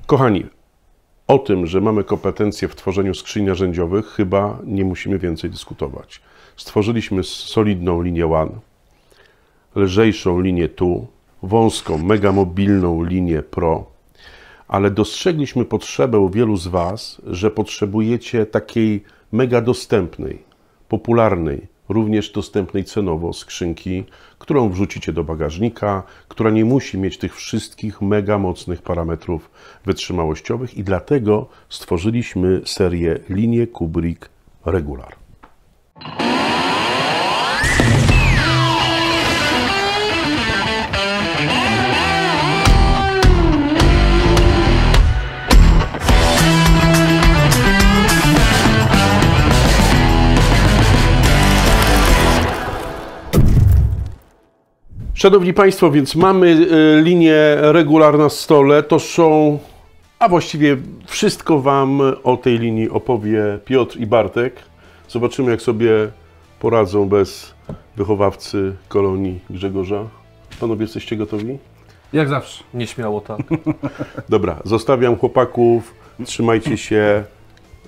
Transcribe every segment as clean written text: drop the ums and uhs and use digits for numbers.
Kochani, o tym, że mamy kompetencje w tworzeniu skrzyń narzędziowych, chyba nie musimy więcej dyskutować. Stworzyliśmy solidną linię One, lżejszą linię Two, wąską, mega mobilną linię Pro, ale dostrzegliśmy potrzebę u wielu z Was, że potrzebujecie takiej mega dostępnej, popularnej, również dostępnej cenowo skrzynki, którą wrzucicie do bagażnika, która nie musi mieć tych wszystkich mega mocnych parametrów wytrzymałościowych i dlatego stworzyliśmy serię linię Kubrick Regular. Szanowni Państwo, więc mamy linię Regular na stole. To są, a właściwie wszystko Wam o tej linii opowie Piotr i Bartek. Zobaczymy, jak sobie poradzą bez wychowawcy kolonii Grzegorza. Panowie, jesteście gotowi? Jak zawsze. Nieśmiało, tak. Dobra, zostawiam chłopaków. Trzymajcie się.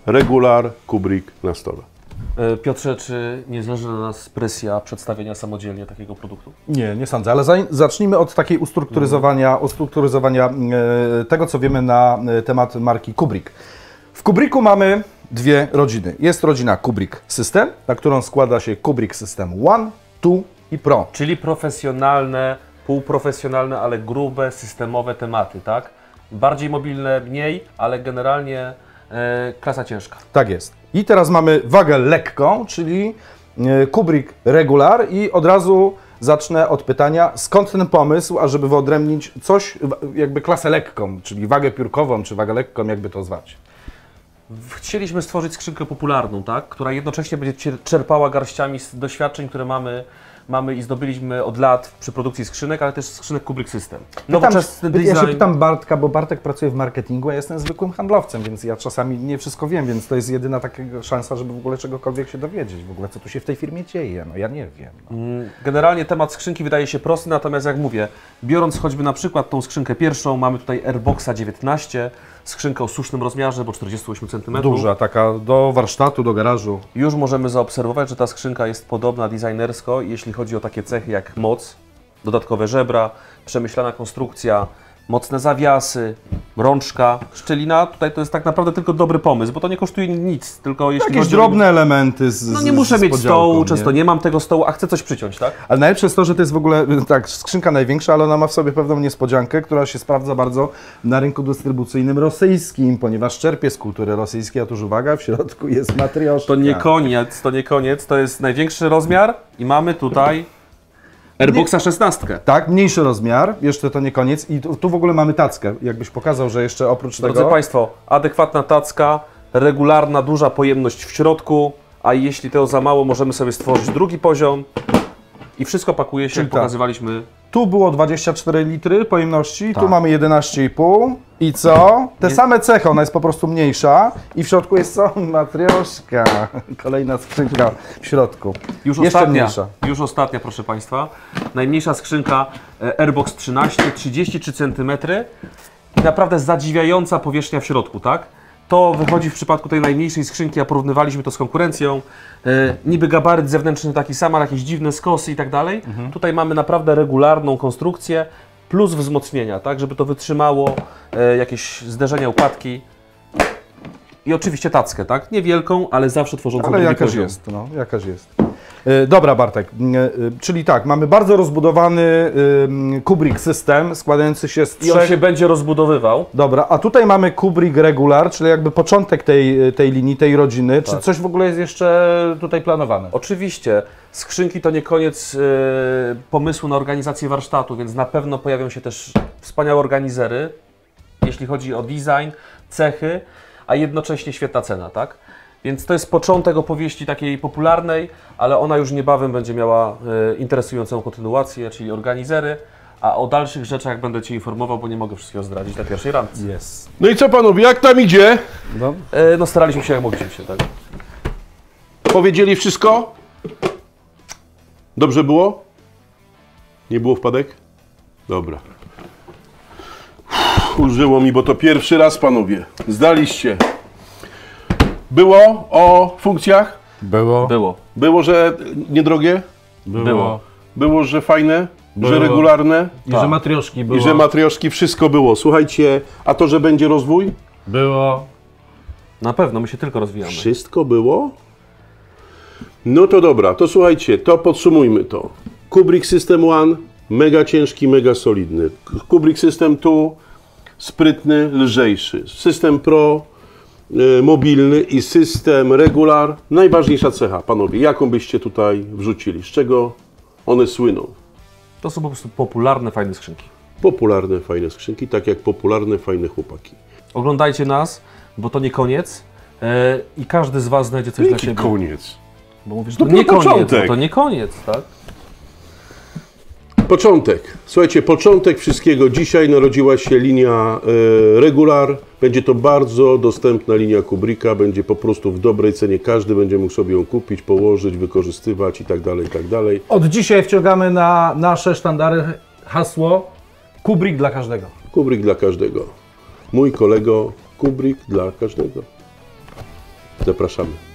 Regular Kubrick na stole. Piotrze, czy nie zależy na nas presja przedstawienia samodzielnie takiego produktu? Nie sądzę, ale zacznijmy od takiej ustrukturyzowania tego, co wiemy na temat marki Kubrick. W Kubricku mamy dwie rodziny. Jest rodzina Kubrick System, na którą składa się Kubrick System One, Two i Pro. Czyli profesjonalne, półprofesjonalne, ale grube, systemowe tematy, tak? Bardziej mobilne, mniej, ale generalnie klasa ciężka. Tak jest. I teraz mamy wagę lekką, czyli Kubrick Regular i od razu zacznę od pytania, skąd ten pomysł, ażeby wyodrębnić coś, jakby klasę lekką, czyli wagę piórkową, czy wagę lekką, jakby to zwać? Chcieliśmy stworzyć skrzynkę popularną, tak? Która jednocześnie będzie czerpała garściami z doświadczeń, które mamy i zdobyliśmy od lat przy produkcji skrzynek, ale też skrzynek Kubrick System. Nowoczesny design. Ja się pytam Bartka, bo Bartek pracuje w marketingu, a ja jestem zwykłym handlowcem, więc ja czasami nie wszystko wiem, więc to jest jedyna taka szansa, żeby w ogóle czegokolwiek się dowiedzieć. W ogóle co tu się w tej firmie dzieje, no ja nie wiem. No. Generalnie temat skrzynki wydaje się prosty, natomiast jak mówię, biorąc choćby na przykład tą skrzynkę pierwszą, mamy tutaj Airboxa 19, skrzynkę o słusznym rozmiarze, bo 48 cm. Duża, taka do warsztatu, do garażu. Już możemy zaobserwować, że ta skrzynka jest podobna designersko, jeśli chodzi o takie cechy jak moc, dodatkowe żebra, przemyślana konstrukcja, mocne zawiasy, rączka, szczelina. Tutaj to jest tak naprawdę tylko dobry pomysł, bo to nie kosztuje nic, tylko jeśli jakieś drobne elementy z no nie muszę mieć stołu, często nie mam tego stołu, a chcę coś przyciąć, tak? Ale najlepsze jest to, że to jest w ogóle tak, skrzynka największa, ale ona ma w sobie pewną niespodziankę, która się sprawdza bardzo na rynku dystrybucyjnym rosyjskim, ponieważ czerpie z kultury rosyjskiej, a tuż uwaga, w środku jest matrioszka. To nie koniec, to jest największy rozmiar i mamy tutaj Airboxa 16. Tak, mniejszy rozmiar, jeszcze to nie koniec i tu w ogóle mamy tackę, jakbyś pokazał, że jeszcze oprócz tego... Drodzy Państwo, adekwatna tacka, regularna, duża pojemność w środku, a jeśli tego za mało, możemy sobie stworzyć drugi poziom i wszystko pakuje się, jak pokazywaliśmy. Tu było 24 litry pojemności, tak. Tu mamy 11,5 i co? Te same cechy, ona jest po prostu mniejsza i w środku jest co? Matrioszka. Kolejna skrzynka w środku. Już ostatnia, proszę Państwa. Najmniejsza skrzynka Airbox 13, 33 cm i naprawdę zadziwiająca powierzchnia w środku, tak? To wychodzi w przypadku tej najmniejszej skrzynki, a porównywaliśmy to z konkurencją. Niby gabaryt zewnętrzny taki sam, ale jakieś dziwne skosy i tak dalej. Tutaj mamy naprawdę regularną konstrukcję plus wzmocnienia, tak, żeby to wytrzymało jakieś zderzenia, upadki. I oczywiście tackę, tak? Niewielką, ale zawsze tworzącą ale drugi jakaś poziom. jest, no, jakaś jest. Dobra Bartek, czyli tak, mamy bardzo rozbudowany Kubrick System składający się z trzech... I on się będzie rozbudowywał. Dobra, a tutaj mamy Kubrick Regular, czyli jakby początek tej linii, tej rodziny. Tak. Czy coś w ogóle jest jeszcze tutaj planowane? Oczywiście. Skrzynki to nie koniec pomysłu na organizację warsztatu, więc na pewno pojawią się też wspaniałe organizery, jeśli chodzi o design, cechy, a jednocześnie świetna cena, tak? Więc to jest początek opowieści takiej popularnej, ale ona już niebawem będzie miała interesującą kontynuację, czyli organizery, a o dalszych rzeczach będę Cię informował, bo nie mogę wszystkiego zdradzić na pierwszej randce. Yes. No i co panowie, jak tam idzie? No staraliśmy się jak mogliśmy, tak. Powiedzieli wszystko? Dobrze było? Nie było wpadek? Dobra. Ulżyło mi, bo to pierwszy raz, panowie. Zdaliście. Było o funkcjach? Było. Było. Było, że niedrogie? Było. Było, że fajne? Było. Że regularne? I że matrioszki było. I że matrioszki, wszystko było. Słuchajcie, a to, że będzie rozwój? Było. Na pewno, my się tylko rozwijamy. Wszystko było? No to dobra, to słuchajcie, to podsumujmy to. Kubrick System One, mega ciężki, mega solidny. Kubrick System 2, sprytny, lżejszy. System Pro, mobilny i system regular. Najważniejsza cecha, panowie, jaką byście tutaj wrzucili? Z czego one słyną? To są po prostu popularne, fajne skrzynki. Popularne, fajne skrzynki, tak jak popularne, fajne chłopaki. Oglądajcie nas, bo to nie koniec i każdy z Was znajdzie coś dla Jaki siebie. koniec? Bo mówisz, To to nie dopiero koniec, początek. no to nie koniec, tak? Początek. Słuchajcie, początek wszystkiego. Dzisiaj narodziła się linia regular. Będzie to bardzo dostępna linia Kubricka. Będzie po prostu w dobrej cenie. Każdy będzie mógł sobie ją kupić, położyć, wykorzystywać i tak dalej, i tak dalej. Od dzisiaj wciągamy na nasze sztandary hasło Kubrick dla każdego. Kubrick dla każdego. Mój kolego, Kubrick dla każdego. Zapraszamy.